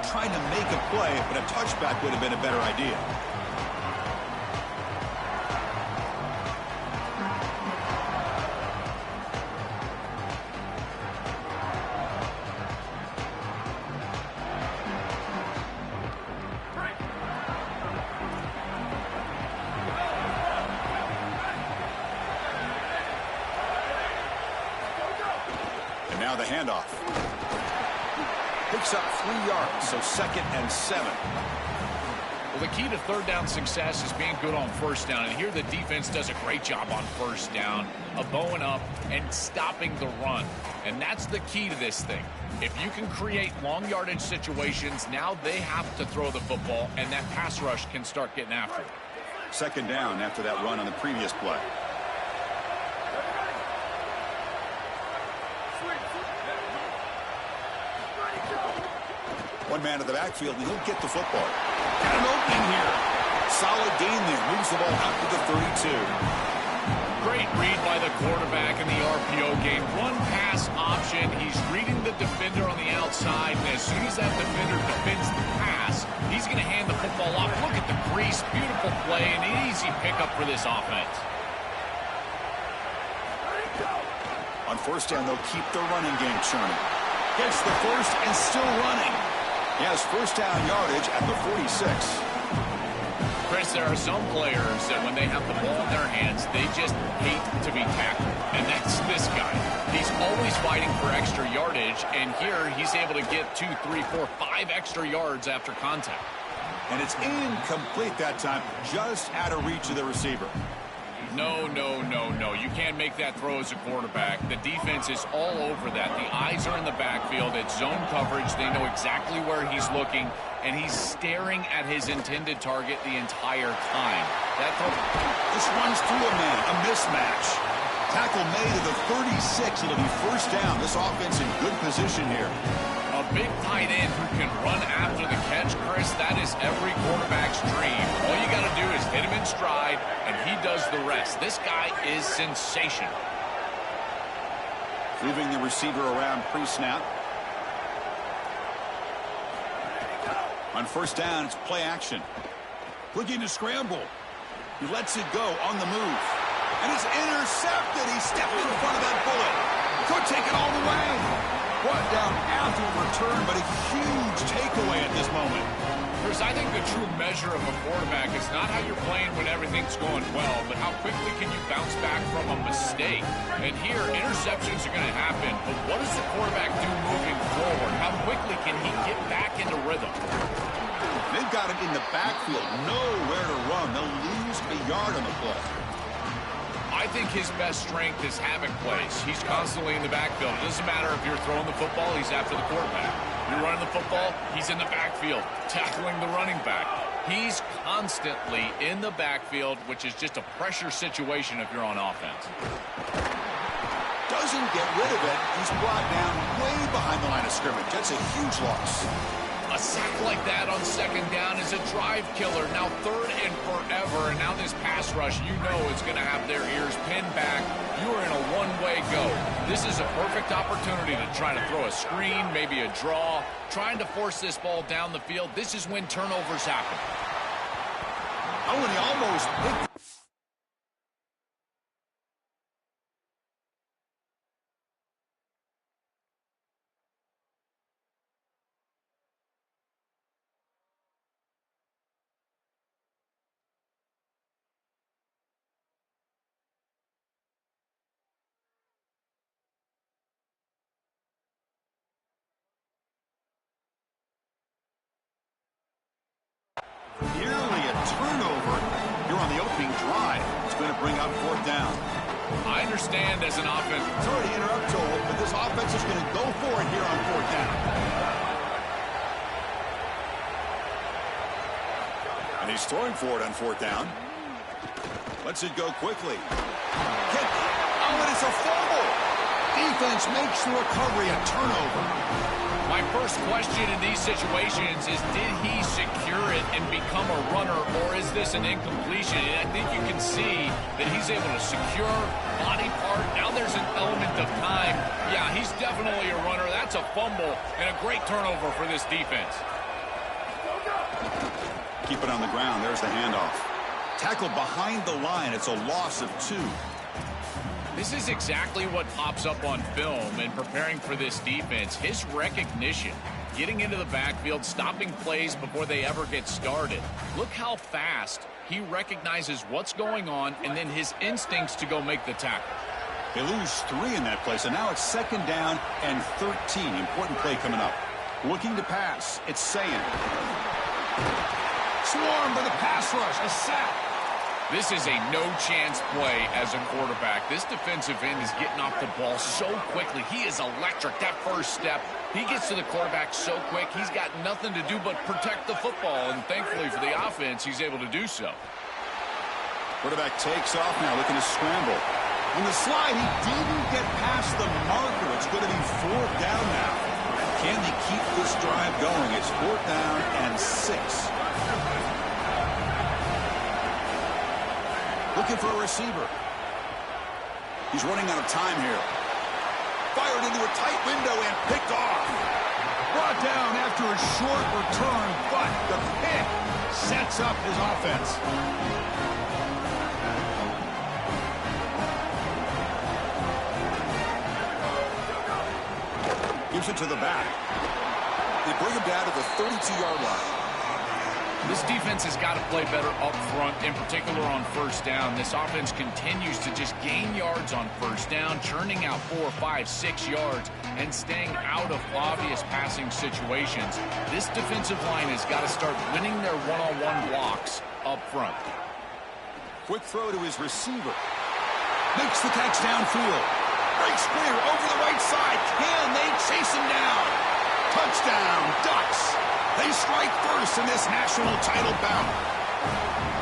trying to make a play, but a touchback would have been a better idea. Now the handoff. Picks up 3 yards, so 2nd and 7. Well, the key to third down success is being good on first down. And here the defense does a great job on first down of bowing up and stopping the run. And that's the key to this thing. If you can create long yardage situations, now they have to throw the football, and that pass rush can start getting after it. 2nd down after that run on the previous play. One man to the backfield, and he'll get the football. Got an opening here. Solid gain there. Moves the ball out to the 32. Great read by the quarterback in the RPO game. Run pass option. He's reading the defender on the outside, and as soon as that defender defends the pass, he's going to hand the football off. Look at the crease. Beautiful play, and an easy pickup for this offense. On first down, they'll keep the running game churning. Gets the first and still running. He has first down yardage at the 46. Chris, there are some players that when they have the ball in their hands, they just hate to be tackled. And that's this guy. He's always fighting for extra yardage, and here he's able to get 2, 3, 4, 5 extra yards after contact. And it's incomplete that time, just out of reach of the receiver. No. You can't make that throw as a quarterback. The defense is all over that. The eyes are in the backfield. It's zone coverage. They know exactly where he's looking, and he's staring at his intended target the entire time. That throw just runs through a man, a mismatch. Tackle made to the 36. It'll be first down. This offense in good position here. A big tight end who can run after the catch, Chris, that is every quarterback's dream. All you got to do is hit him in stride, and he does the rest. This guy is sensational. Moving the receiver around pre-snap. On first down, it's play action. Looking to scramble. He lets it go on the move. And it's intercepted. He stepped in front of that bullet. Could take it all the way. Brought down after the return, but a huge takeaway at this moment. Chris, I think the true measure of a quarterback is not how you're playing when everything's going well, but how quickly can you bounce back from a mistake. And here, interceptions are going to happen, but what does the quarterback do moving forward? How quickly can he get back into rhythm? They've got him in the backfield, nowhere to run. They'll lose a yard on the play. I think his best strength is havoc plays. He's constantly in the backfield. It doesn't matter if you're throwing the football, he's after the quarterback. You're running the football, he's in the backfield, tackling the running back. He's constantly in the backfield, which is just a pressure situation if you're on offense. Doesn't get rid of it. He's brought down way behind the line of scrimmage. That's a huge loss. A sack like that on second down is a drive killer. Now third and forever, and now this pass rush, you know it's going to have their ears pinned back. You are in a one-way go. This is a perfect opportunity to try to throw a screen, maybe a draw, trying to force this ball down the field. This is when turnovers happen. Oh, and he almost picked. Nearly a turnover here on the opening drive. It's going to bring up fourth down. I understand as an offense. Sorry to interrupt, Joel, but this offense is going to go for it here on fourth down. And he's throwing for it on fourth down. Lets it go quickly. Hit. Oh, and it's a fumble. Defense makes the recovery a turnover. My first question in these situations is, did he secure it and become a runner, or is this an incompletion? And I think you can see that he's able to secure body part. Now there's an element of time. Yeah, he's definitely a runner. That's a fumble and a great turnover for this defense. keep it on the ground. There's the handoff. Tackled behind the line. It's a loss of 2. This is exactly what pops up on film in preparing for this defense. His recognition, getting into the backfield, stopping plays before they ever get started. Look how fast he recognizes what's going on and then his instincts to go make the tackle. They lose 3 in that play, so now it's 2nd down and 13. Important play coming up. Looking to pass. It's Sayin. Swarmed by the pass rush. A sack. This is a no-chance play as a quarterback. This defensive end is getting off the ball so quickly. He is electric. That first step, he gets to the quarterback so quick, he's got nothing to do but protect the football. And thankfully for the offense, he's able to do so. Quarterback takes off now, looking to scramble. On the slide, he didn't get past the marker. It's going to be 4th down now. Can they keep this drive going? It's 4th down and 6. Looking for a receiver. He's running out of time here. Fired into a tight window and picked off. Brought down after a short return, but the pick sets up his offense. Gives it to the back. They bring him down to the 32-yard line. This defense has got to play better up front, in particular on 1st down. This offense continues to just gain yards on 1st down, churning out 4, 5, 6 yards, and staying out of obvious passing situations. This defensive line has got to start winning their one-on-one blocks up front. Quick throw to his receiver. Makes the catch downfield. Breaks clear over the right side. Can they chase him down? Touchdown, Ducks. They strike first in this national title bout.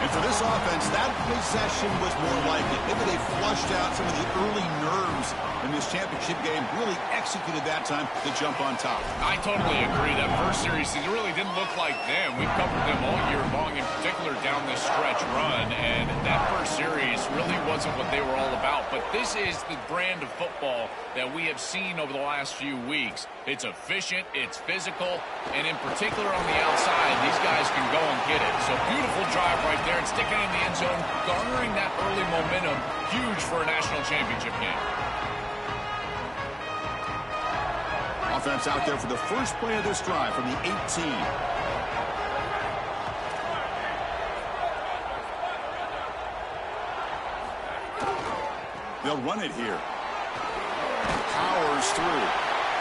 And for this offense, that possession was more like it. Maybe they flushed out some of the early nerves in this championship game. Really executed that time to jump on top. I totally agree. That first series, it really didn't look like them. We've covered them all year long, in particular down this stretch run. And that first series really wasn't what they were all about. But this is the brand of football that we have seen over the last few weeks. It's efficient, it's physical, and in particular on the outside, these guys can go and get it. So beautiful drive right there and sticking in the end zone, garnering that early momentum, huge for a national championship game. Offense out there for the first play of this drive from the 18. They'll run it here. Powers through.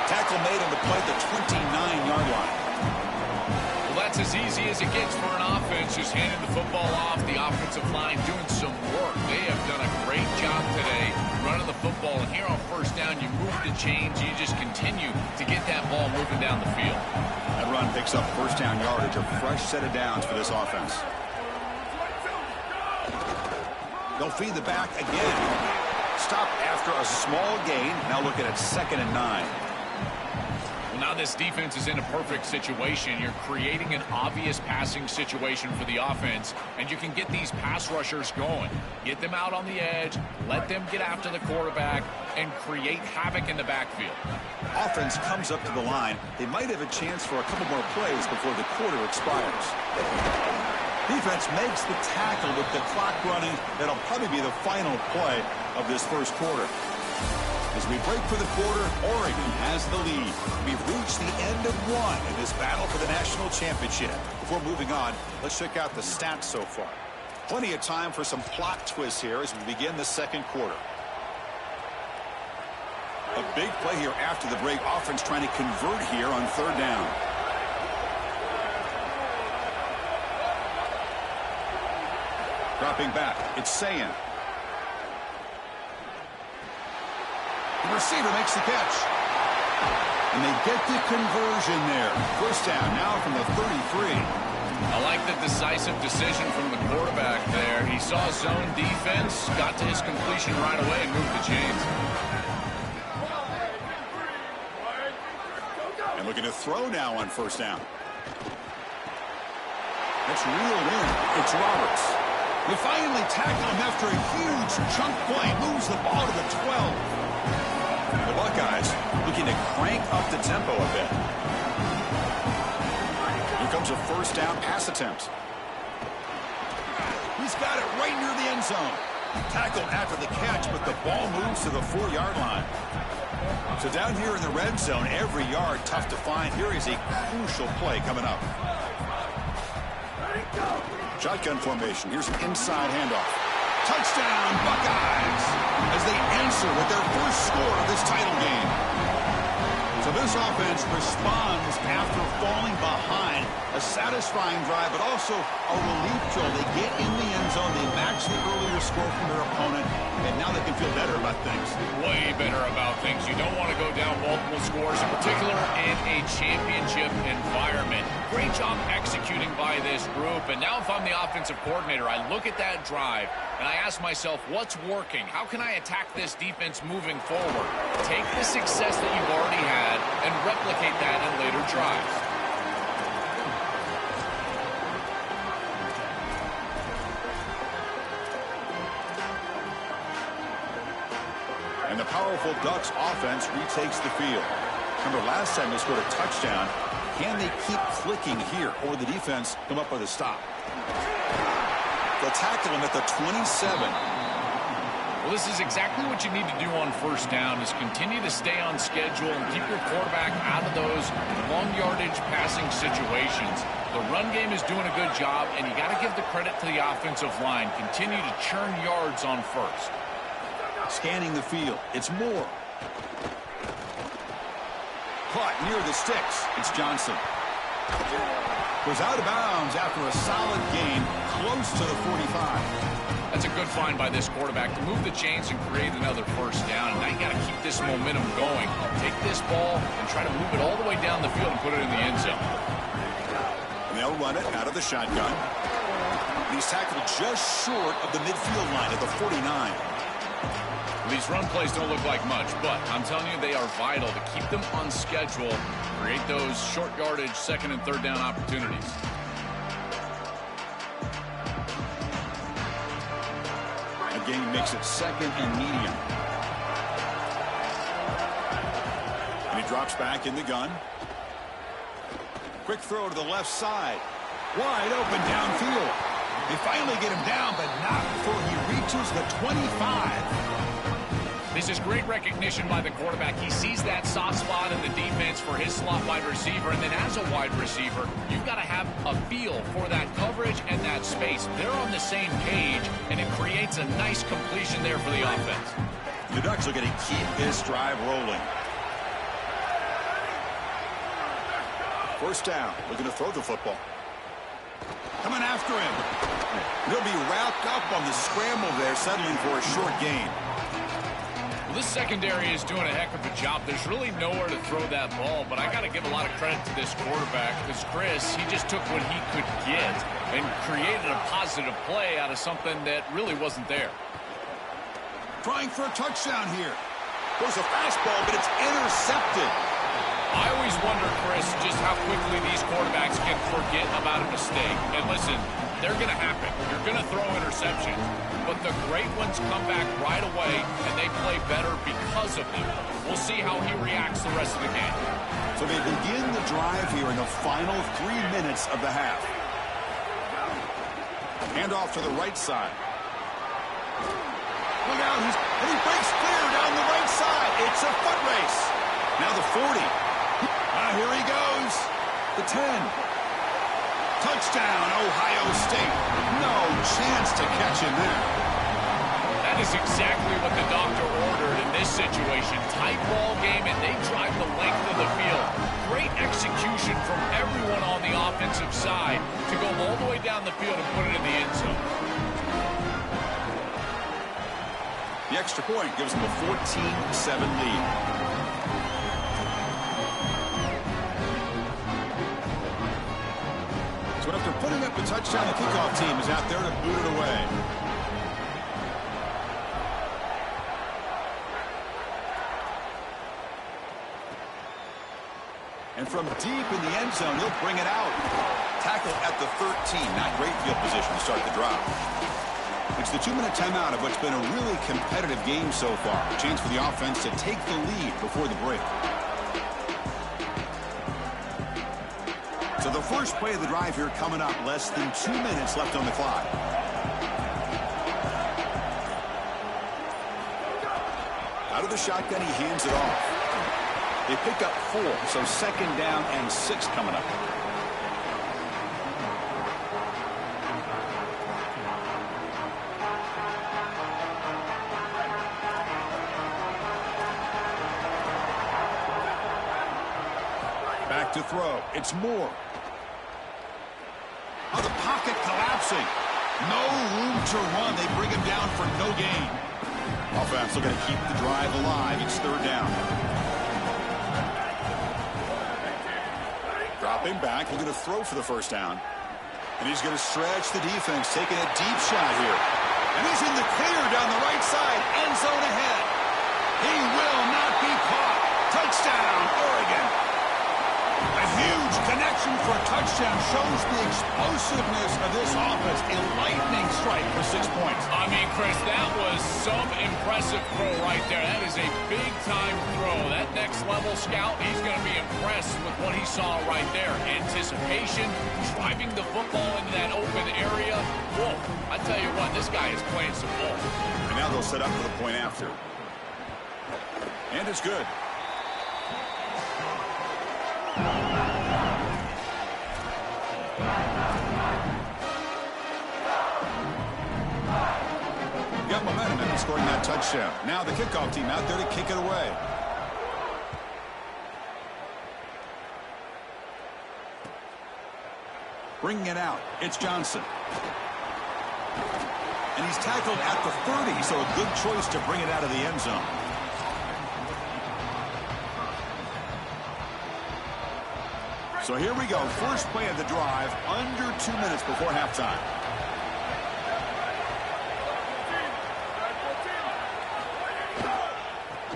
Tackle made on the play at the 29-yard line. Well, that's as easy as it gets for an offense, just handing the football off. The offensive line doing some work. They have done a great job today running the football. And here on 1st down, you move the chains. You just continue to get that ball moving down the field. That run picks up 1st down yardage, a fresh set of downs for this offense. They'll feed the back again. Stop after a small gain. Now looking at 2nd and 9. Well, now this defense is in a perfect situation. You're creating an obvious passing situation for the offense, and you can get these pass rushers going. Get them out on the edge, let them get after the quarterback, and create havoc in the backfield. Offense comes up to the line. They might have a chance for a couple more plays before the quarter expires. Defense makes the tackle with the clock running. That'll probably be the final play of this first quarter. As we break for the quarter, Oregon has the lead. We've reached the end of one in this battle for the national championship. Before moving on, let's check out the stats so far. Plenty of time for some plot twists here as we begin the second quarter. A big play here after the break. Offense trying to convert here on 3rd down. Dropping back, it's Sayin. The receiver makes the catch. And they get the conversion there. 1st down now from the 33. I like the decisive decision from the quarterback there. He saw zone defense, got to his completion right away, and moved the chains. And looking to throw now on 1st down. That's reeled in. It's Roberts. They finally tackle him after a huge chunk play. Moves the ball to the 12. The Buckeyes looking to crank up the tempo a bit. Here comes a 1st down pass attempt. He's got it right near the end zone. Tackled after the catch, but the ball moves to the 4-yard line. So down here in the red zone, every yard tough to find. Here is a crucial play coming up. Shotgun formation. Here's an inside handoff. Touchdown, Buckeyes, as they answer with their first score of this title game. So this offense responds after falling behind. A satisfying drive, but also a relief drill. They get in the end zone. They match the earlier score from their opponent, and now they can feel better about things. Way better about things. You don't want to go down multiple scores, in particular in a championship environment. Great job executing by this group. And now if I'm the offensive coordinator, I look at that drive, and I ask myself, what's working? How can I attack this defense moving forward? Take the success that you've already had and replicate that in later drives. And the powerful Ducks offense retakes the field. Remember, last time they scored a touchdown. Can they keep clicking here, or will the defense come up with a stop? They'll tackle him at the 27. Well, this is exactly what you need to do on first down, is continue to stay on schedule and keep your quarterback out of those long yardage passing situations. The run game is doing a good job, and you got to give the credit to the offensive line. Continue to churn yards on first. Scanning the field. It's Moore. Caught near the sticks. It's Johnson. Goes out of bounds after a solid gain close to the 45. That's a good find by this quarterback to move the chains and create another first down. And now you got to keep this momentum going. Take this ball and try to move it all the way down the field and put it in the end zone. And they'll run it out of the shotgun. He's tackled just short of the midfield line at the 49. These run plays don't look like much, but I'm telling you, they are vital to keep them on schedule, create those short yardage second and third down opportunities. Again, makes it second and medium. And he drops back in the gun. Quick throw to the left side. Wide open downfield. They finally get him down, but not before he reaches the 25. This is great recognition by the quarterback. He sees that soft spot in the defense for his slot wide receiver, and then as a wide receiver, you've got to have a feel for that coverage and that space. They're on the same page, and it creates a nice completion there for the offense. The Ducks are going to keep this drive rolling. First down, looking to throw the football. Coming after him. They'll be wrapped up on the scramble there, settling for a short gain. This secondary is doing a heck of a job. There's really nowhere to throw that ball, but I got to give a lot of credit to this quarterback because Chris, he just took what he could get and created a positive play out of something that really wasn't there. Trying for a touchdown here. Goes a fastball, but it's intercepted. I always wonder, Chris, just how quickly these quarterbacks can forget about a mistake. And listen, they're going to happen. You're going to throw interceptions. But the great ones come back right away, and they play better because of them. We'll see how he reacts the rest of the game. So they begin the drive here in the final 3 minutes of the half. Hand off to the right side. Look out, and he breaks clear down the right side. It's a foot race. Now the 40. Here he goes. The 10. Touchdown, Ohio State. No chance to catch him there. That is exactly what the doctor ordered in this situation. Tight ball game, and they drive the length of the field. Great execution from everyone on the offensive side to go all the way down the field and put it in the end zone. The extra point gives them a 14-7 lead. So after putting up a touchdown, the kickoff team is out there to boot it away. And from deep in the end zone, he'll bring it out. Tackle at the 13. Not great field position to start the drive. It's the 2-minute timeout of what's been a really competitive game so far. A chance for the offense to take the lead before the break. So the first play of the drive here coming up. Less than 2 minutes left on the clock. Out of the shotgun, he hands it off. They pick up 4, so 2nd down and 6 coming up. Back to throw. It's Moore. Oh, the pocket collapsing. No room to run. They bring him down for no gain. Offense looking to keep the drive alive. It's 3rd down. Dropping back, looking to throw for the 1st down. And he's going to stretch the defense, taking a deep shot here. And he's in the clear down the right side. End zone ahead. He will not be caught. Touchdown, Oregon. A huge connection for a touchdown shows the explosiveness of this offense. A lightning strike for 6 points. I mean, Chris, that was some impressive throw right there. That is a big-time throw. That next-level scout, he's going to be impressed with what he saw right there. Anticipation, driving the football into that open area. Whoa, I tell you what, this guy is playing some ball. And now they'll set up for the point after. And it's good. Got momentum after scoring that touchdown. Now the kickoff team out there to kick it away. Bringing it out, it's Johnson. And he's tackled at the 30, so a good choice to bring it out of the end zone. So here we go. First play of the drive, under 2 minutes before halftime.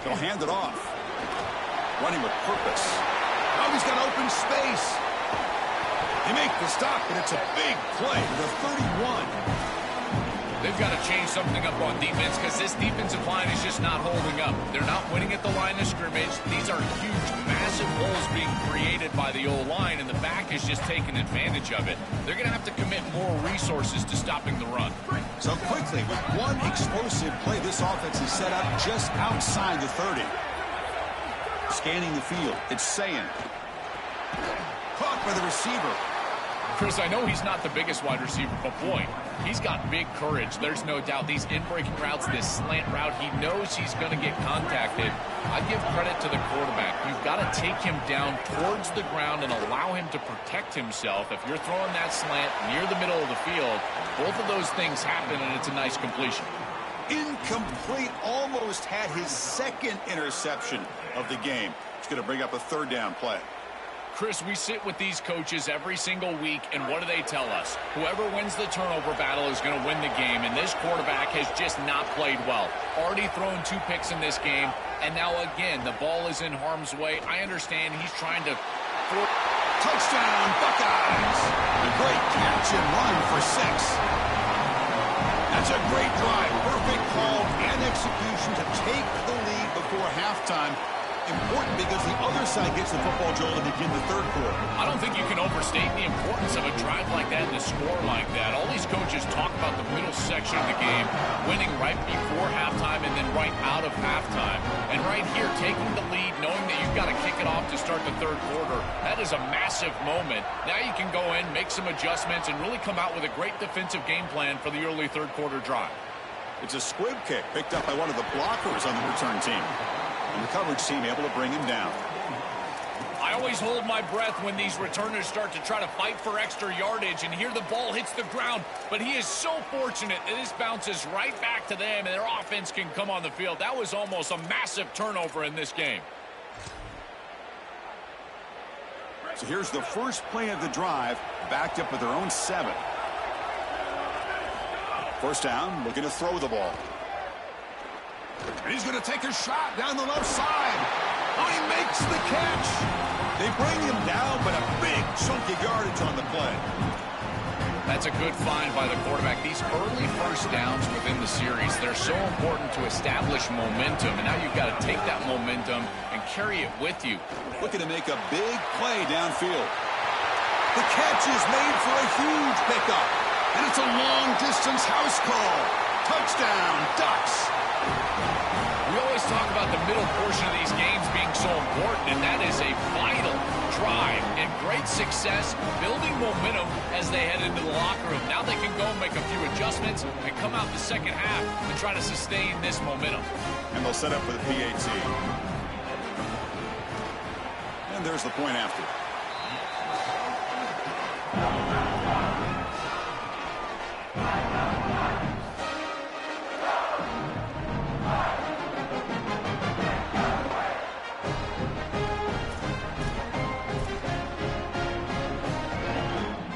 He'll hand it off. Running with purpose. Oh, he's got open space. He makes the stop, and it's a big play. The 31. They've got to change something up on defense because this defensive line is just not holding up. They're not winning at the line of scrimmage. These are huge, massive holes being created by the O-line, and the back is just taking advantage of it. They're going to have to commit more resources to stopping the run. So quickly, with one explosive play, this offense is set up just outside the 30. Scanning the field, it's Sayin. Caught by the receiver. Chris, I know he's not the biggest wide receiver, but boy, he's got big courage. There's no doubt. These in-breaking routes, this slant route, he knows he's going to get contacted. I give credit to the quarterback. You've got to take him down towards the ground and allow him to protect himself. If you're throwing that slant near the middle of the field, both of those things happen, and it's a nice completion. Incomplete, almost had his 2nd interception of the game. It's going to bring up a 3rd down play. Chris, we sit with these coaches every single week, and what do they tell us? Whoever wins the turnover battle is going to win the game, and this quarterback has just not played well. Already thrown 2 picks in this game, and now again, the ball is in harm's way. I understand he's trying to... Touchdown, Buckeyes! A great catch and run for 6. That's a great drive. Perfect call and execution to take the lead before halftime. Important because the other side gets the football, Joel, to begin the 3rd quarter. I don't think you can overstate the importance of a drive like that and a score like that. All these coaches talk about the middle section of the game, winning right before halftime and then right out of halftime. And right here, taking the lead, knowing that you've got to kick it off to start the 3rd quarter, that is a massive moment. Now you can go in, make some adjustments, and really come out with a great defensive game plan for the early 3rd quarter drive. It's a squib kick picked up by one of the blockers on the return team. And the coverage team able to bring him down. I always hold my breath when these returners start to try to fight for extra yardage, and here the ball hits the ground. But he is so fortunate that this bounces right back to them, and their offense can come on the field. That was almost a massive turnover in this game. So here's the first play of the drive, backed up with their own 7. First down, looking to throw the ball. And he's going to take a shot down the left side. Oh, he makes the catch. They bring him down, but a big chunky yardage on the play. That's a good find by the quarterback. These early first downs within the series, they're so important to establish momentum. And now you've got to take that momentum and carry it with you. Looking to make a big play downfield. The catch is made for a huge pickup. And it's a long-distance house call. Touchdown, Ducks. We always talk about the middle portion of these games being so important, and that is a vital drive and great success, building momentum as they head into the locker room. Now they can go and make a few adjustments and come out the second half and try to sustain this momentum. And they'll set up for the PAT. And there's the point after.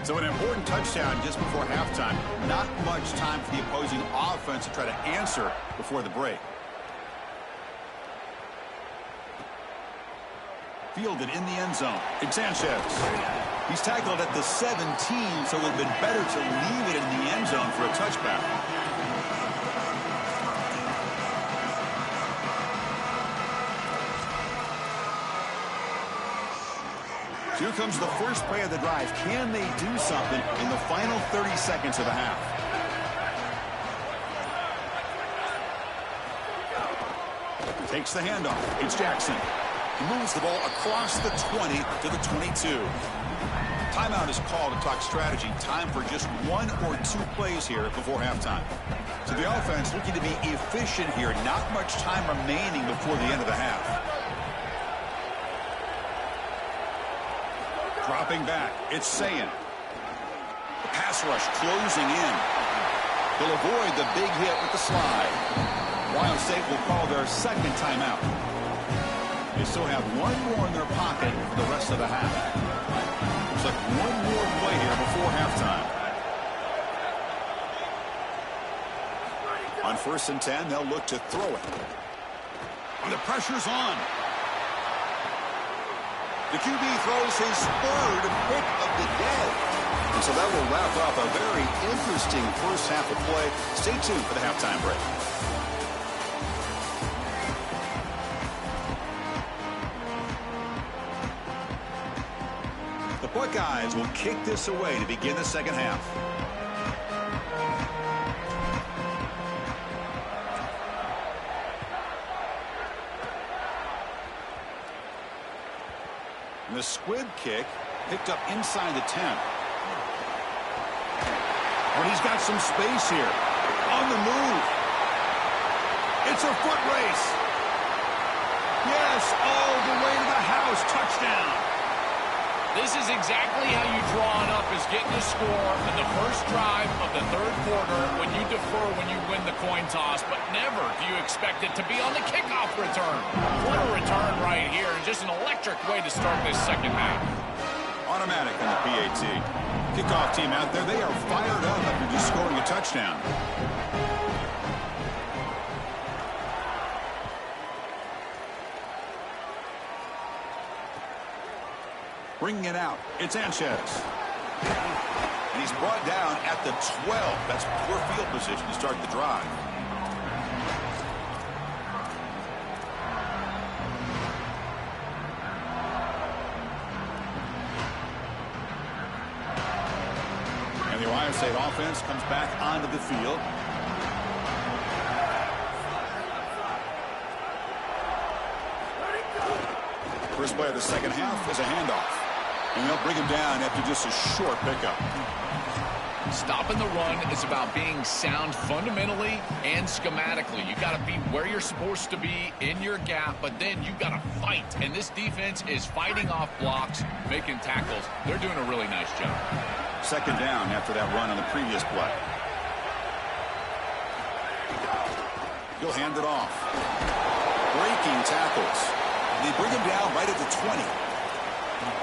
So an important touchdown just before halftime. Not much time for the opposing offense to try to answer before the break. Fielded in the end zone. It's Sanchez. He's tackled at the 17, so it would have been better to leave it in the end zone for a touchback. Here comes the first play of the drive. Can they do something in the final 30 seconds of the half? Takes the handoff. It's Jackson. He moves the ball across the 20 to the 22. Timeout is called to talk strategy. Time for just one or two plays here before halftime. So the offense looking to be efficient here. Not much time remaining before the end of the half. Dropping back, it's Sayin. The pass rush closing in. They'll avoid the big hit with the slide. Ohio State will call their second timeout. They still have one more in their pocket for the rest of the half. Looks like one more play here before halftime. On 1st and 10, they'll look to throw it. And the pressure's on. The QB throws his third pick of the day. And so that will wrap up a very interesting first half of play. Stay tuned for the halftime break. The Buckeyes will kick this away to begin the second half. And the squib kick picked up inside the 10. And he's got some space here. On the move. It's a foot race. Yes, all the way to the house. Touchdown. This is exactly how you draw it up, is getting a score in the first drive of the third quarter when you defer when you win the coin toss, but never do you expect it to be on the kickoff return. What a return right here, and just an electric way to start this second half. Automatic on the PAT. Kickoff team out there, they are fired up after just scoring a touchdown. Bringing it out, it's Sanchez. And he's brought down at the 12. That's poor field position to start the drive. And the Ohio State offense comes back onto the field. First play of the second half is a handoff. And they'll bring him down after just a short pickup. Stopping the run is about being sound fundamentally and schematically. You got to be where you're supposed to be in your gap, but then you got to fight. And this defense is fighting off blocks, making tackles. They're doing a really nice job. Second down after that run on the previous play. He'll hand it off. Breaking tackles. They bring him down right at the 20.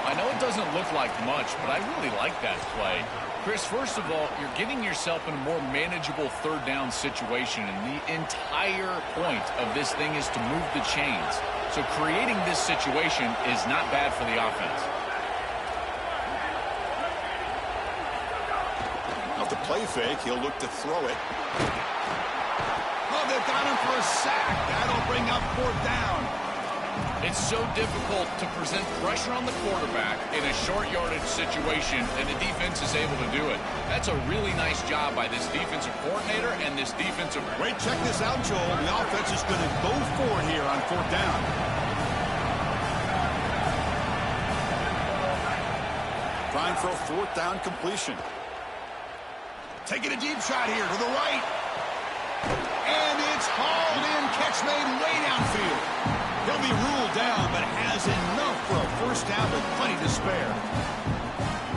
I know it doesn't look like much, but I really like that play. Chris, first of all, you're getting yourself in a more manageable third down situation, and the entire point of this thing is to move the chains. So creating this situation is not bad for the offense. Off the play fake, he'll look to throw it. Oh, they've got him for a sack. That'll bring up 4th down. It's so difficult to present pressure on the quarterback in a short yardage situation, and the defense is able to do it. That's a really nice job by this defensive coordinator and this defensive... Wait, check this out, Joel. The offense is going to go for it here on 4th down. Trying for a 4th down completion. Taking a deep shot here to the right. And it's hauled in. Catch made way downfield. He'll be ruled down, but has enough for a 1st down with plenty to spare.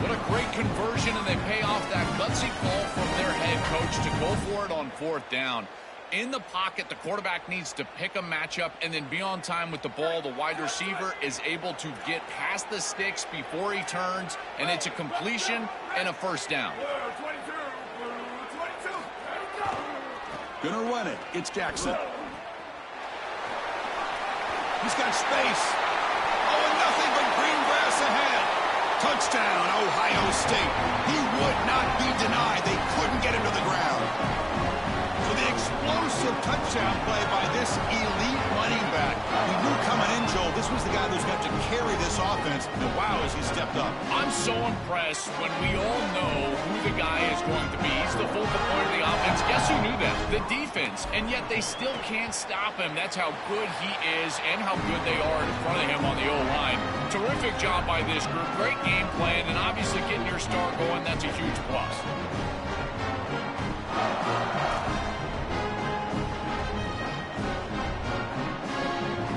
What a great conversion, and they pay off that gutsy call from their head coach to go for it on 4th down. In the pocket, the quarterback needs to pick a matchup and then be on time with the ball. The wide receiver is able to get past the sticks before he turns, and it's a completion and a 1st down. Gonna run it. It's Jackson. He's got space. Oh, and nothing but green grass ahead. Touchdown, Ohio State. He would not be denied. They couldn't get him to the ground. So the explosive touchdown play by this elite running back. We knew coming in, Joel, this was the guy who's got to carry this offense. And wow, as he stepped up. I'm so impressed when we all know who the guy is going to be. He's the focal point of the offense. Guess who knew that? The defense. And yet they still can't stop him. That's how good he is and how good they are in front of him on the O-line. Terrific job by this group. Great game plan. And obviously getting your star going, that's a huge plus.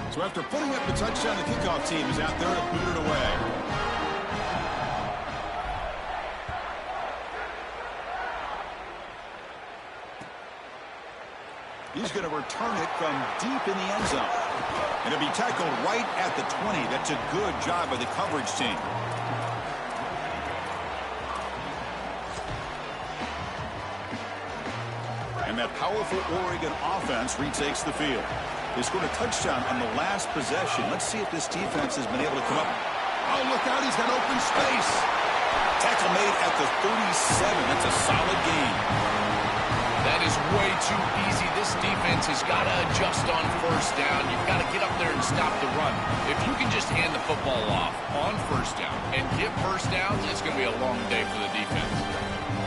So after putting up the touchdown, the kickoff team is out there to boot it away. He's going to return it from deep in the end zone. And it'll be tackled right at the 20. That's a good job by the coverage team. And that powerful Oregon offense retakes the field. They scored a touchdown on the last possession. Let's see if this defense has been able to come up. Oh, look out. He's got open space. Tackle made at the 37. That's a solid gain. That is way too easy. This defense has got to adjust on 1st down. You've got to get up there and stop the run. If you can just hand the football off on 1st down and get 1st downs, it's going to be a long day for the defense.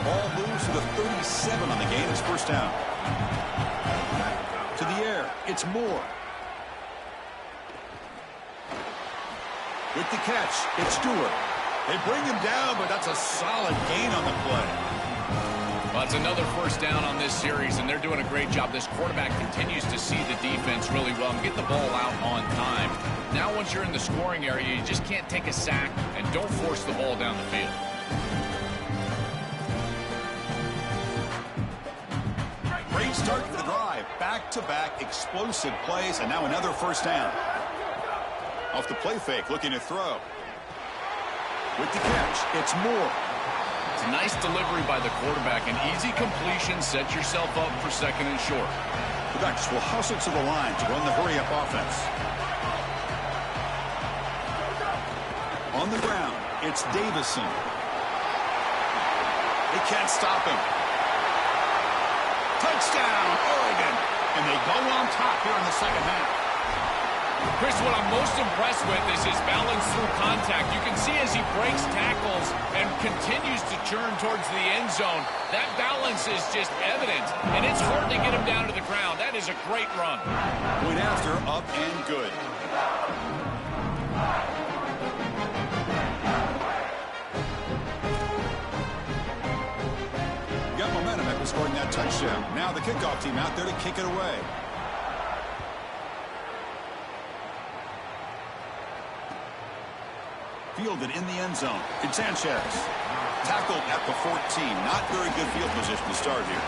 Ball moves to the 37 on the game. It's 1st down. To the air. It's Moore. With the catch, it's Stewart. They bring him down, but that's a solid gain on the play. Well, it's another 1st down on this series, and they're doing a great job. This quarterback continues to see the defense really well and get the ball out on time. Now, once you're in the scoring area, you just can't take a sack and don't force the ball down the field. Great start for the drive. Back-to-back explosive plays, and now another 1st down. Off the play fake, looking to throw. With the catch, it's Moore. It's a nice delivery by the quarterback. An easy completion. Set yourself up for 2nd and short. The Ducks will hustle to the line to run the hurry-up offense. On the ground, it's Davison. They can't stop him. Touchdown, Oregon. And they go on top here in the 2nd half. Chris, what I'm most impressed with is his balance through contact. You can see as he breaks tackles and continues to churn towards the end zone, that balance is just evident, and it's hard to get him down to the ground. That is a great run. Point after, up and good. Got momentum after scoring that touchdown. Now the kickoff team out there to kick it away. Fielded in the end zone. It's Sanchez. Tackled at the 14. Not very good field position to start here.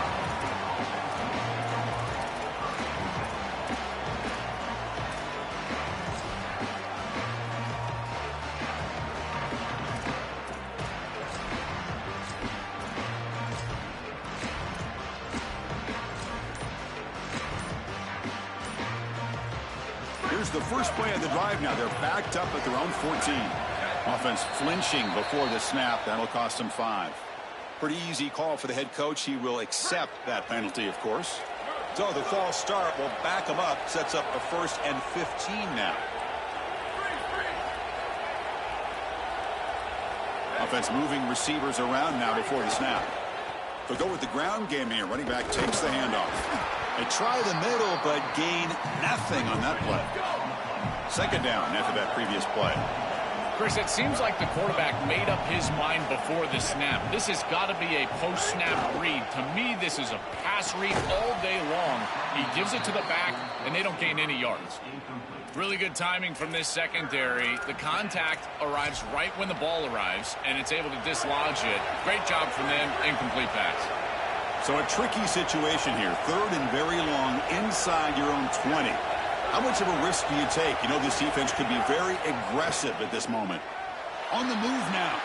Here's the first play of the drive now. They're backed up at their own 14. Offense flinching before the snap. That'll cost him 5. Pretty easy call for the head coach. He will accept that penalty, of course. So the false start will back him up. Sets up a 1st and 15 now. Offense moving receivers around now before the snap. They'll go with the ground game here. Running back takes the handoff. They try the middle, but gain nothing on that play. Second down after that previous play. Chris, it seems like the quarterback made up his mind before the snap. This has got to be a post-snap read. To me, this is a pass read all day long. He gives it to the back, and they don't gain any yards. Really good timing from this secondary. The contact arrives right when the ball arrives, and it's able to dislodge it. Great job from them. Incomplete pass. So a tricky situation here. Third and very long inside your own 20. How much of a risk do you take? You know this defense could be very aggressive at this moment. On the move now.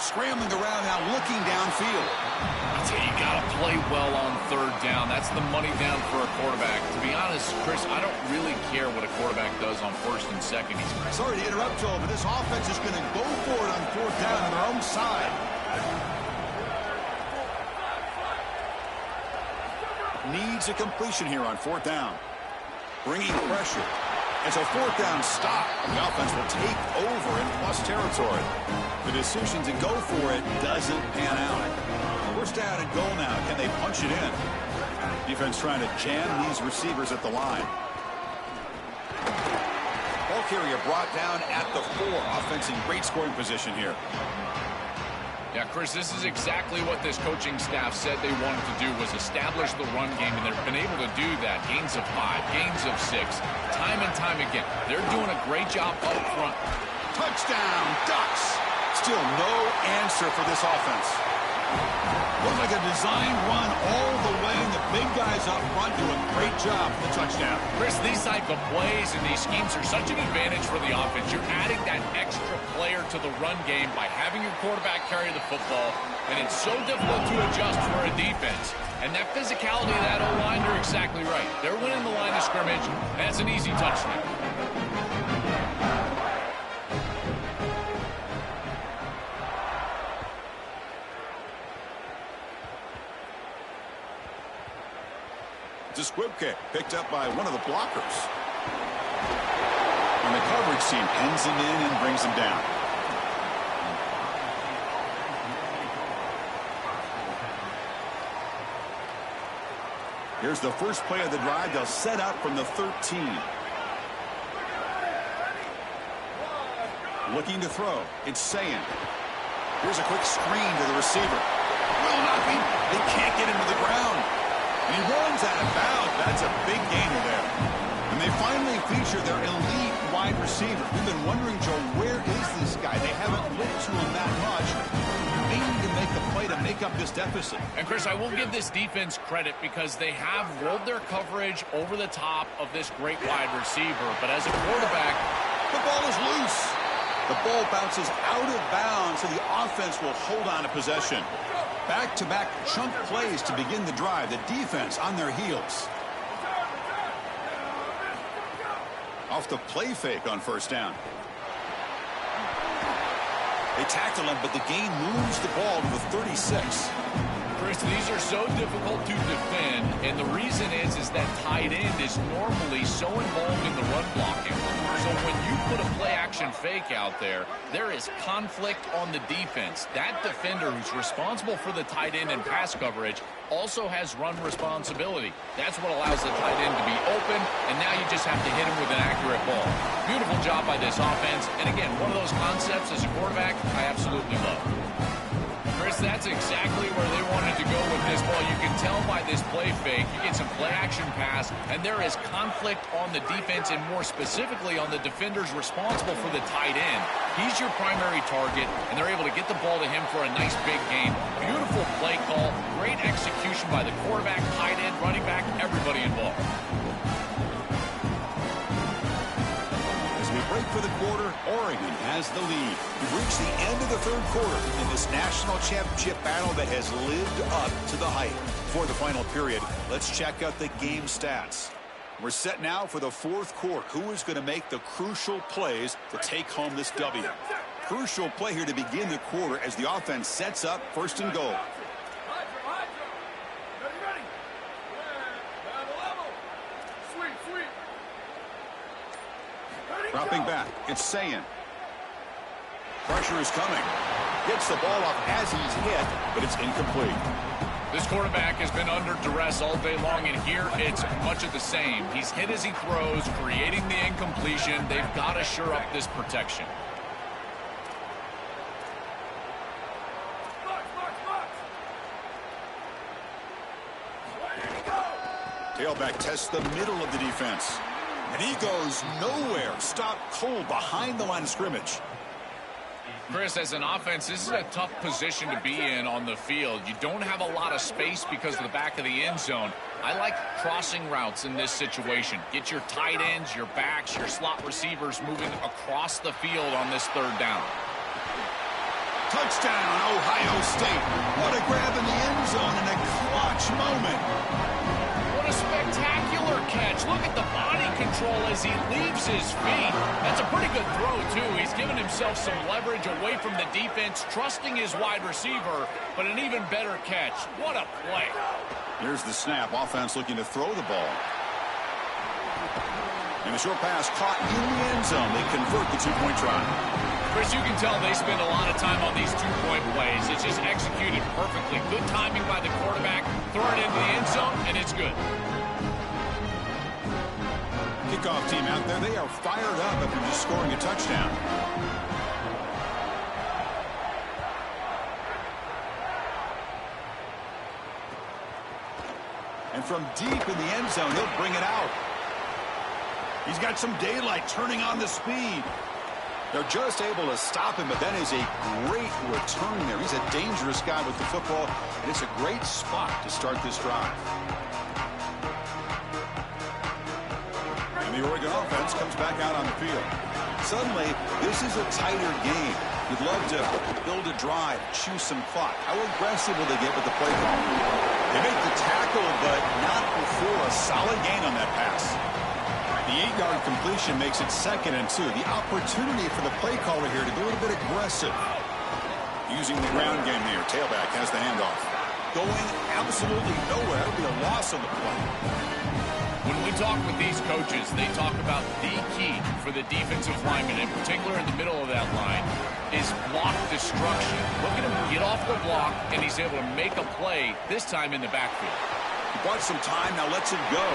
Scrambling around now, looking downfield. I tell you, you got to play well on third down. That's the money down for a quarterback. To be honest, Chris, I don't really care what a quarterback does on first and second. Sorry to interrupt, Joe, but this offense is going to go for it on fourth down on their own side. Needs a completion here on fourth down. Bringing pressure. It's a fourth down stop. The offense will take over in plus territory. The decision to go for it doesn't pan out. First down and goal now. Can they punch it in? Defense trying to jam these receivers at the line. Ball carrier brought down at the 4. Offense in great scoring position here. Yeah, Chris, this is exactly what this coaching staff said they wanted to do, was establish the run game, and they've been able to do that. Gains of 5, gains of 6, time and time again. They're doing a great job up front. Touchdown, Ducks. Still no answer for this offense. Looks like a designed run all the way, and the big guys up front do a great job for the touchdown. Chris, these type of plays and these schemes are such an advantage for the offense. You're adding that extra player to the run game by having your quarterback carry the football, and it's so difficult to adjust for a defense. And that physicality of that O-line, you're exactly right. They're winning the line of scrimmage, and it's an easy touchdown. It's a squib kick picked up by one of the blockers. And the coverage team pins him in and brings him down. Here's the first play of the drive. They'll set up from the 13. Looking to throw. It's Sayin. Here's a quick screen to the receiver. Will not be. They can't get him to the ground. And he runs out of bounds. That's a big gainer there. And they finally feature their elite wide receiver. We've been wondering, Joe, where is this guy? They haven't looked to him that much. They need to make the play to make up this deficit. And, Chris, I will give this defense credit because they have rolled their coverage over the top of this great wide receiver. But as a quarterback, the ball is loose. The ball bounces out of bounds, so the offense will hold on to possession. Back-to-back chunk plays to begin the drive. The defense on their heels. Off the play fake on first down. They tackle him, but the gain moves the ball to the 36. Chris, these are so difficult to defend, and the reason is that tight end is normally so involved in the run blocking. So when you put a play-action fake out there, there is conflict on the defense. That defender who's responsible for the tight end and pass coverage also has run responsibility. That's what allows the tight end to be open, and now you just have to hit him with an accurate ball. Beautiful job by this offense, and again, one of those concepts as a quarterback I absolutely love. Chris, that's exactly where they wanted to go with this ball. You can tell by this play fake. You get some play-action pass, and there is conflict on the defense and more specifically on the defenders responsible for the tight end. He's your primary target, and they're able to get the ball to him for a nice big gain. Beautiful play call, great execution by the quarterback, tight end, running back, everybody involved. Break for the quarter. Oregon has the lead. We've reached the end of the third quarter in this national championship battle that has lived up to the hype. For the final period, let's check out the game stats. We're set now for the fourth quarter. Who is going to make the crucial plays to take home this W? Crucial play here to begin the quarter as the offense sets up first and goal. Dropping back, it's Sayin. Pressure is coming. Gets the ball off as he's hit, but it's incomplete. This quarterback has been under duress all day long, and here it's much of the same. He's hit as he throws, creating the incompletion. They've got to shore up this protection. Tailback tests the middle of the defense. And he goes nowhere. Stopped cold behind the line of scrimmage. Chris, as an offense, this is a tough position to be in on the field. You don't have a lot of space because of the back of the end zone. I like crossing routes in this situation. Get your tight ends, your backs, your slot receivers moving across the field on this third down. Touchdown, Ohio State. What a grab in the end zone in a clutch moment. What a spectacular catch. Look at the body control as he leaves his feet. That's a pretty good throw, too. He's given himself some leverage away from the defense, trusting his wide receiver, but an even better catch. What a play. Here's the snap. Offense looking to throw the ball. And a short pass caught in the end zone. They convert the two-point try. Chris, you can tell they spend a lot of time on these two-point plays. It's just executed perfectly. Good timing by the quarterback. Throw it into the end zone, and it's good. Kickoff team out there. They are fired up after just scoring a touchdown. And from deep in the end zone, he'll bring it out. He's got some daylight turning on the speed. They're just able to stop him, but that is a great return there. He's a dangerous guy with the football, and it's a great spot to start this drive. And the Oregon offense comes back out on the field. Suddenly, this is a tighter game. You'd love to build a drive, choose some clock. How aggressive will they get with the play call? They make the tackle, but not before a solid gain on that pass. The 8-yard completion makes it 2nd and 2. The opportunity for the play caller here to be a little bit aggressive. Using the ground game here. Tailback has the handoff. Going absolutely nowhere. That'll be a loss on the play. When we talk with these coaches, they talk about the key for the defensive lineman, in particular in the middle of that line, is block destruction. Look at him get off the block, and he's able to make a play, this time in the backfield. He bought some time, now lets it go.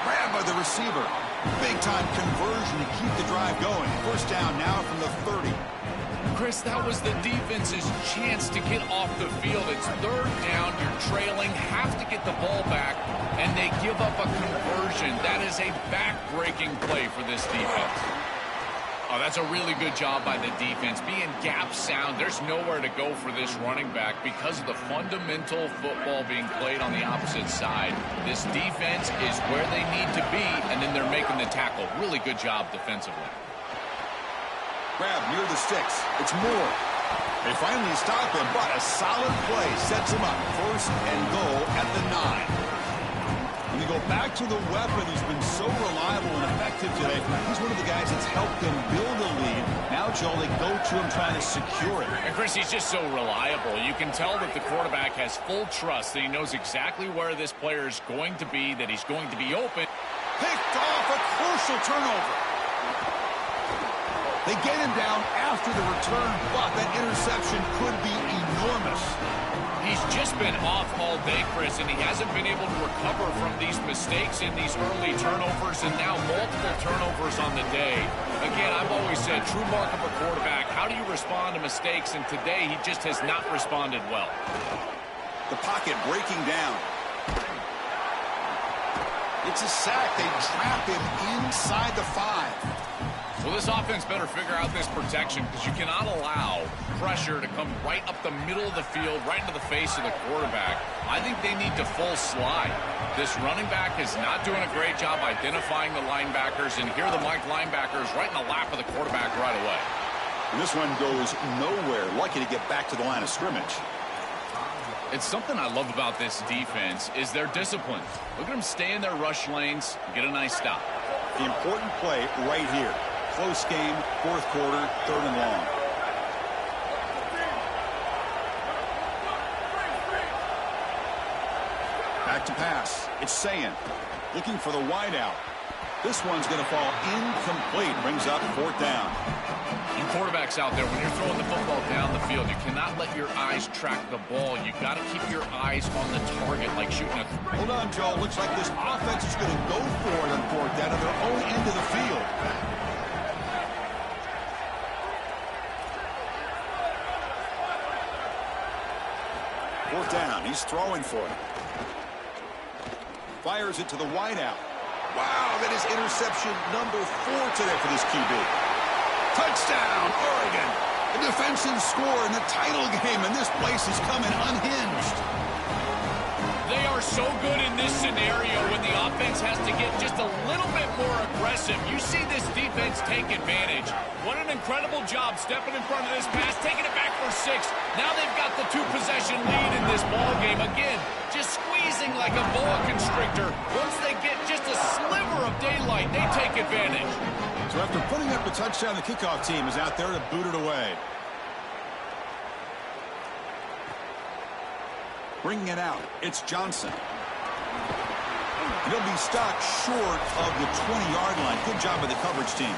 Grabbed by the receiver. Big-time conversion to keep the drive going. First down now from the 30. Chris, that was the defense's chance to get off the field. It's third down. You're trailing. Have to get the ball back, and they give up a conversion. That is a back-breaking play for this defense. Oh, that's a really good job by the defense. Being gap sound, there's nowhere to go for this running back because of the fundamental football being played on the opposite side. This defense is where they need to be, and then they're making the tackle. Really good job defensively. Grab near the sticks. It's Moore. They finally stop him, but a solid play sets him up. 1st and goal at the 9. When you go back to the weapon who's been so reliable and effective today, he's one of the guys that's helped them build a lead. Now, Joel, they go to him trying to secure it. And, Chris, he's just so reliable. You can tell that the quarterback has full trust that he knows exactly where this player is going to be, that he's going to be open. Picked off a crucial turnover. They get him down after the return, but that interception could be enormous. He's just been off all day, Chris, and he hasn't been able to recover from these mistakes in these early turnovers and now multiple turnovers on the day. Again, I've always said, true mark of a quarterback, how do you respond to mistakes? And today, he just has not responded well. The pocket breaking down. It's a sack. They trap him inside the 5. Well, this offense better figure out this protection because you cannot allow pressure to come right up the middle of the field, right into the face of the quarterback. I think they need to full slide. This running back is not doing a great job identifying the linebackers, and here are the Mike linebackers right in the lap of the quarterback right away. And this one goes nowhere. Lucky to get back to the line of scrimmage. It's something I love about this defense is their discipline. Look at them stay in their rush lanes, get a nice stop. The important play right here. Close game, 4th quarter, 3rd and long. Back to pass. It's Sayin. Looking for the wide out. This one's going to fall incomplete. Brings up 4th down. You quarterbacks out there, when you're throwing the football down the field, you cannot let your eyes track the ball. You've got to keep your eyes on the target, like shooting a... Hold on, Joe. Looks like this offense is going to go for it on fourth down at their own end of the field. Fourth down. He's throwing for it. Fires it to the wideout. Wow, that is interception number 4 today for this QB. Touchdown, Oregon. A defensive score in the title game, and this place is coming unhinged. They are so good in this scenario when the offense has to get just a little bit more aggressive. You see this defense take advantage. What an incredible job stepping in front of this pass, taking it back for 6. Now they've got the 2-possession lead in this ball game. Again, just squeezing like a boa constrictor. Once they get just a sliver of daylight, they take advantage. So after putting up a touchdown, the kickoff team is out there to boot it away. Bringing it out, it's Johnson. He'll be stopped short of the 20-yard line. Good job by the coverage team.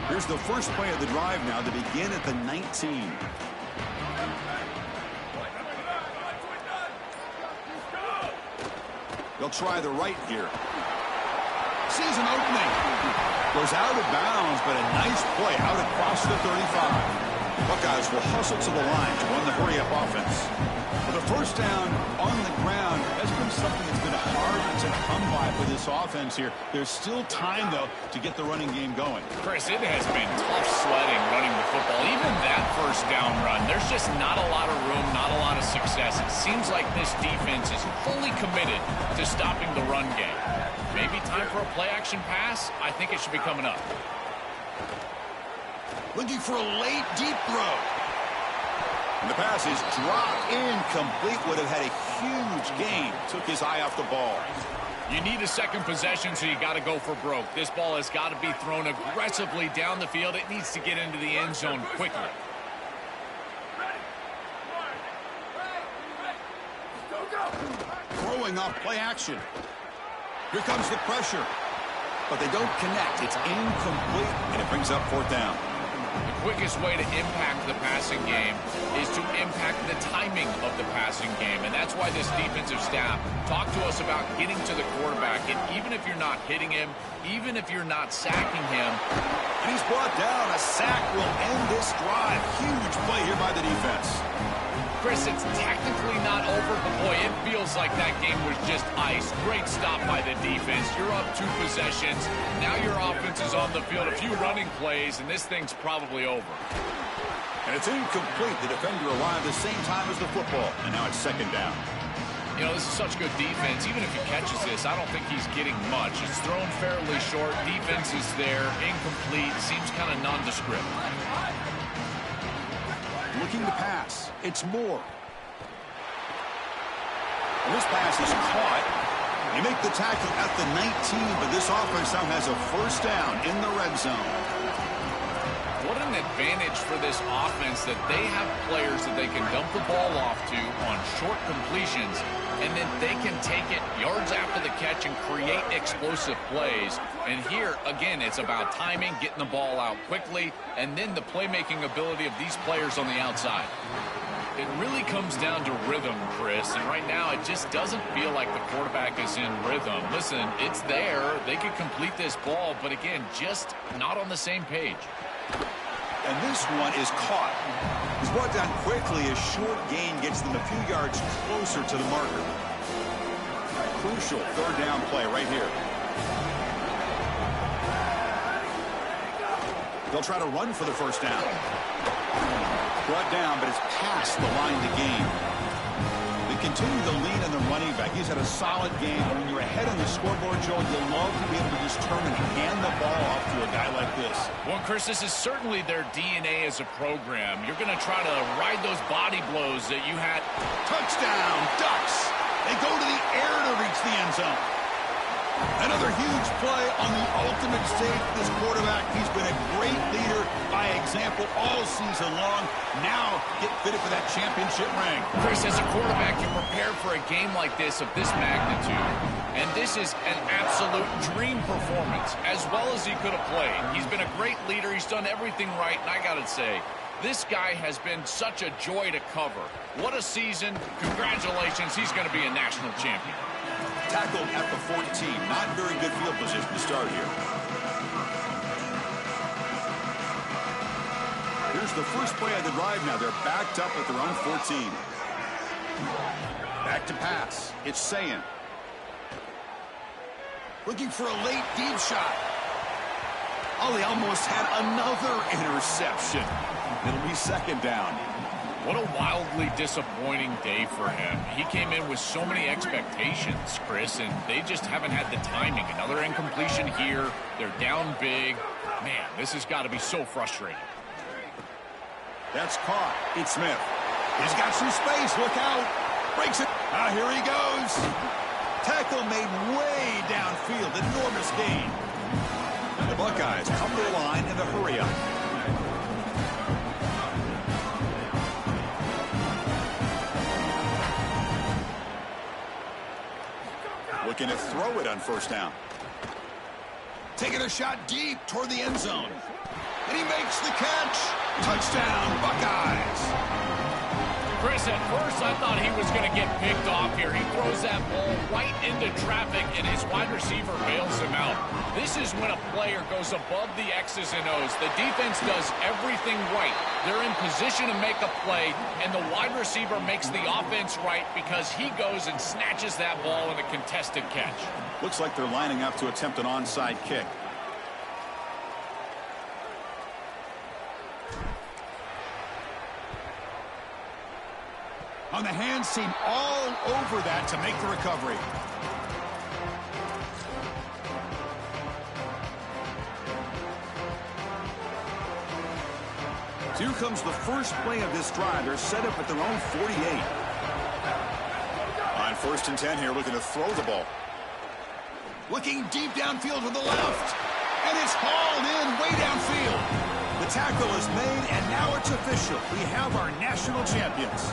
Here's the first play of the drive now to begin at the 19. They'll try the right here. Sees an opening. Goes out of bounds, but a nice play out across the 35. Buckeyes will hustle to the line to run the hurry-up offense. But the first down on the ground has been something that's been hard to come by for this offense here. There's still time, though, to get the running game going. Chris, it has been tough sledding running the football. Even that first down run, there's just not a lot of room, not a lot of success. It seems like this defense is fully committed to stopping the run game. Maybe time for a play-action pass? I think it should be coming up. Looking for a late, deep throw. And the pass is dropped incomplete. Would have had a huge gain. Took his eye off the ball. You need a second possession, so you got to go for broke. This ball has got to be thrown aggressively down the field. It needs to get into the end zone quickly. Throwing off play action. Here comes the pressure. But they don't connect. It's incomplete, and it brings up fourth down. The quickest way to impact the passing game is to impact the timing of the passing game. And that's why this defensive staff talked to us about getting to the quarterback. And even if you're not hitting him, even if you're not sacking him. And he's brought down. A sack will end this drive. Huge play here by the defense. Chris, it's technically not over, but boy, it feels like that game was just ice. Great stop by the defense. You're up 2 possessions. Now your offense is on the field. A few running plays, and this thing's probably over. And it's incomplete. The defender arrived the same time as the football, and now it's second down. You know, this is such good defense. Even if he catches this, I don't think he's getting much. It's thrown fairly short. Defense is there. Incomplete. Seems kind of nondescript. Looking to pass. It's Moore. And this pass is caught. You make the tackle at the 19, but this offense now has a first down in the red zone. What an advantage for this offense that they have players that they can dump the ball off to on short completions, and then they can take it yards after the catch and create explosive plays. And here, again, it's about timing, getting the ball out quickly, and then the playmaking ability of these players on the outside. It really comes down to rhythm, Chris, and right now it just doesn't feel like the quarterback is in rhythm. Listen, it's there. They could complete this ball, but again, just not on the same page. And this one is caught. He's brought down quickly. A short gain gets them a few yards closer to the marker. Crucial third down play right here. They'll try to run for the first down. Brought down, but it's past the line to gain. They continue to lean on the running back. He's had a solid game. When you're ahead on the scoreboard, Joe, you'll love to be able to just turn and hand the ball off to a guy like this. Well, Chris, this is certainly their DNA as a program. You're going to try to ride those body blows that you had. Touchdown, Ducks. They go to the air to reach the end zone. Another huge play on the ultimate stage for this quarterback. He's been a great leader by example all season long. Now get fitted for that championship ring. Chris, as a quarterback, you're prepared for a game like this of this magnitude. And this is an absolute dream performance, as well as he could have played. He's been a great leader. He's done everything right. And I got to say, this guy has been such a joy to cover. What a season. Congratulations. He's going to be a national champion. Tackled at the 14. Not very good field position to start here. Here's the first play of the drive now. They're backed up at their own 14. Back to pass. It's Sayin. Looking for a late deep shot. Oh, they almost had another interception. It'll be second down. What a wildly disappointing day for him. He came in with so many expectations, Chris, and they just haven't had the timing. Another incompletion here. They're down big. Man, this has got to be so frustrating. That's caught. It's Smith. He's got some space. Look out. Breaks it. Ah, here he goes. Tackle made way downfield. Enormous gain. The Buckeyes come to the line in the hurry-up. Looking to throw it on first down. Taking a shot deep toward the end zone. And he makes the catch. Touchdown, Buckeyes. Chris, at first I thought he was going to get picked off here. He throws that ball right into traffic, and his wide receiver bails him out. This is when a player goes above the X's and O's. The defense does everything right. They're in position to make a play, and the wide receiver makes the offense right because he goes and snatches that ball in a contested catch. Looks like they're lining up to attempt an onside kick. On the hands team all over that to make the recovery. So here comes the first play of this drive. They're set up at their own 48. On 1st and 10 here, looking to throw the ball. Looking deep downfield to the left. And it's hauled in way downfield. The tackle is made, and now it's official. We have our national champions.